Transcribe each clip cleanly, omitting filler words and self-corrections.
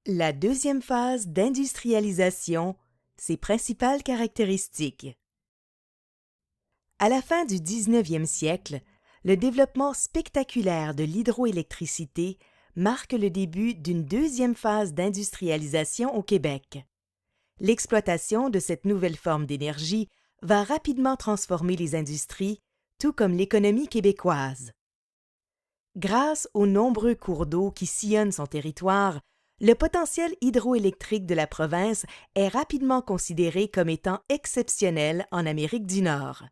La deuxième phase d'industrialisation, ses principales caractéristiques. À la fin du 19e siècle, le développement spectaculaire de l'hydroélectricité marque le début d'une deuxième phase d'industrialisation au Québec. L'exploitation de cette nouvelle forme d'énergie va rapidement transformer les industries, tout comme l'économie québécoise. Grâce aux nombreux cours d'eau qui sillonnent son territoire, le potentiel hydroélectrique de la province est rapidement considéré comme étant exceptionnel en Amérique du Nord.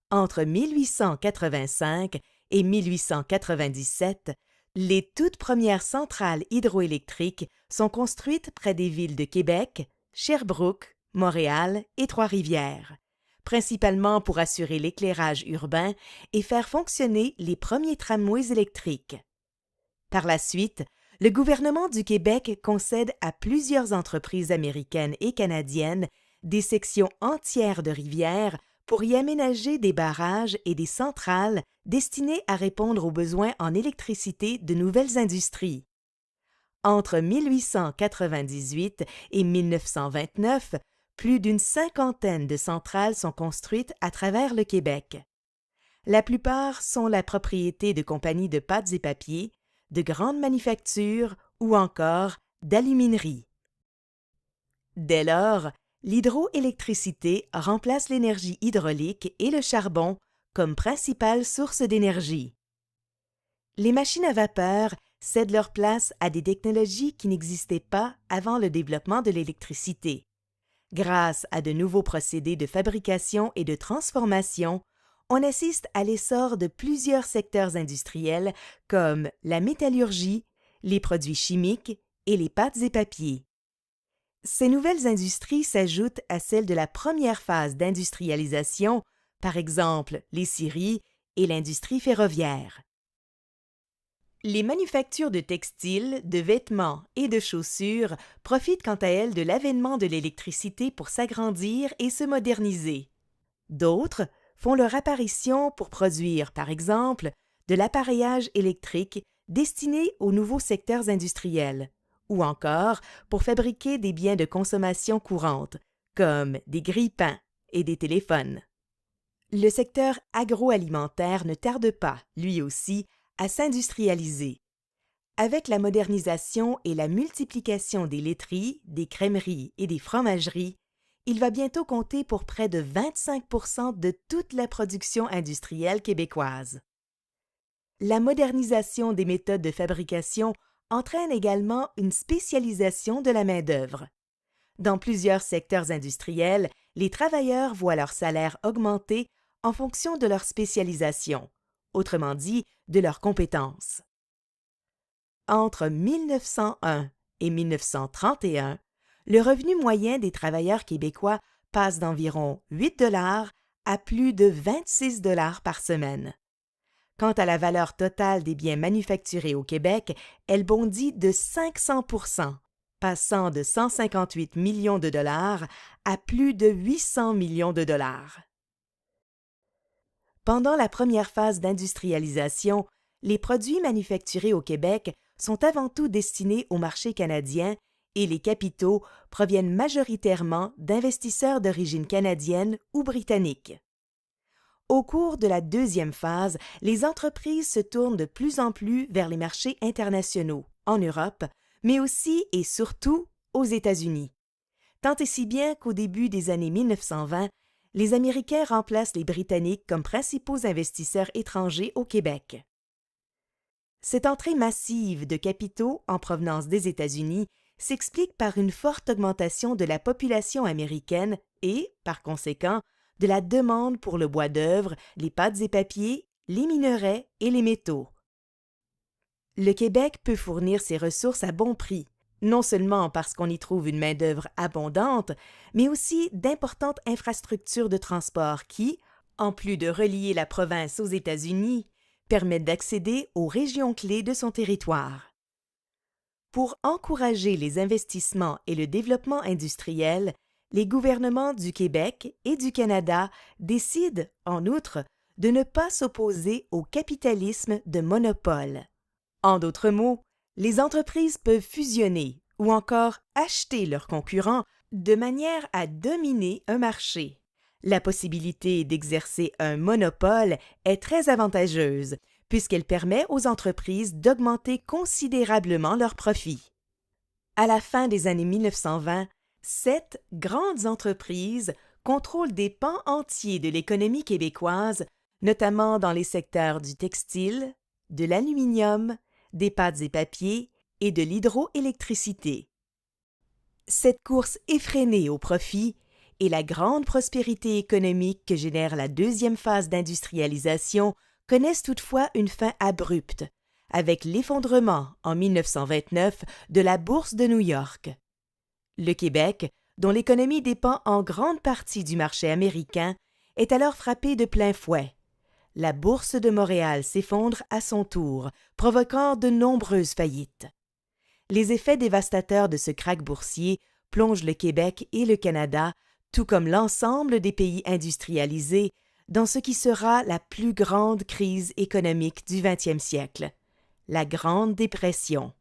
Entre 1885 et 1897, les toutes premières centrales hydroélectriques sont construites près des villes de Québec, Sherbrooke, Montréal et Trois-Rivières, principalement pour assurer l'éclairage urbain et faire fonctionner les premiers tramways électriques. Par la suite, le gouvernement du Québec concède à plusieurs entreprises américaines et canadiennes des sections entières de rivières pour y aménager des barrages et des centrales destinées à répondre aux besoins en électricité de nouvelles industries. Entre 1898 et 1929, plus d'une cinquantaine de centrales sont construites à travers le Québec. La plupart sont la propriété de compagnies de pâtes et papiers, de grandes manufactures ou encore d'alumineries. Dès lors, l'hydroélectricité remplace l'énergie hydraulique et le charbon comme principale source d'énergie. Les machines à vapeur cèdent leur place à des technologies qui n'existaient pas avant le développement de l'électricité. Grâce à de nouveaux procédés de fabrication et de transformation, on assiste à l'essor de plusieurs secteurs industriels comme la métallurgie, les produits chimiques et les pâtes et papiers. Ces nouvelles industries s'ajoutent à celles de la première phase d'industrialisation, par exemple les scieries et l'industrie ferroviaire. Les manufactures de textiles, de vêtements et de chaussures profitent quant à elles de l'avènement de l'électricité pour s'agrandir et se moderniser. D'autres font leur apparition pour produire, par exemple, de l'appareillage électrique destiné aux nouveaux secteurs industriels, ou encore pour fabriquer des biens de consommation courante, comme des grille-pains et des téléphones. Le secteur agroalimentaire ne tarde pas, lui aussi, à s'industrialiser. Avec la modernisation et la multiplication des laiteries, des crèmeries et des fromageries, il va bientôt compter pour près de 25% de toute la production industrielle québécoise. La modernisation des méthodes de fabrication entraîne également une spécialisation de la main-d'œuvre. Dans plusieurs secteurs industriels, les travailleurs voient leur salaire augmenter en fonction de leur spécialisation, autrement dit, de leurs compétences. Entre 1901 et 1931, le revenu moyen des travailleurs québécois passe d'environ 8 $ à plus de 26 $ par semaine. Quant à la valeur totale des biens manufacturés au Québec, elle bondit de 500%, passant de 158 millions de dollars à plus de 800 millions de dollars. Pendant la première phase d'industrialisation, les produits manufacturés au Québec sont avant tout destinés au marché canadien et les capitaux proviennent majoritairement d'investisseurs d'origine canadienne ou britannique. Au cours de la deuxième phase, les entreprises se tournent de plus en plus vers les marchés internationaux, en Europe, mais aussi et surtout aux États-Unis. Tant et si bien qu'au début des années 1920, les Américains remplacent les Britanniques comme principaux investisseurs étrangers au Québec. Cette entrée massive de capitaux en provenance des États-Unis s'explique par une forte augmentation de la population américaine et, par conséquent, de la demande pour le bois d'œuvre, les pâtes et papiers, les minerais et les métaux. Le Québec peut fournir ses ressources à bon prix, non seulement parce qu'on y trouve une main-d'œuvre abondante, mais aussi d'importantes infrastructures de transport qui, en plus de relier la province aux États-Unis, permettent d'accéder aux régions clés de son territoire. Pour encourager les investissements et le développement industriel, les gouvernements du Québec et du Canada décident, en outre, de ne pas s'opposer au capitalisme de monopole. En d'autres mots, les entreprises peuvent fusionner ou encore acheter leurs concurrents de manière à dominer un marché. La possibilité d'exercer un monopole est très avantageuse puisqu'elle permet aux entreprises d'augmenter considérablement leurs profits. À la fin des années 1920, 7 grandes entreprises contrôlent des pans entiers de l'économie québécoise, notamment dans les secteurs du textile, de l'aluminium, des pâtes et papiers et de l'hydroélectricité. Cette course effrénée au profit et la grande prospérité économique que génère la deuxième phase d'industrialisation connaissent toutefois une fin abrupte, avec l'effondrement en 1929 de la Bourse de New York. Le Québec, dont l'économie dépend en grande partie du marché américain, est alors frappé de plein fouet. La Bourse de Montréal s'effondre à son tour, provoquant de nombreuses faillites. Les effets dévastateurs de ce krach boursier plongent le Québec et le Canada, tout comme l'ensemble des pays industrialisés, dans ce qui sera la plus grande crise économique du 20e siècle, la Grande Dépression.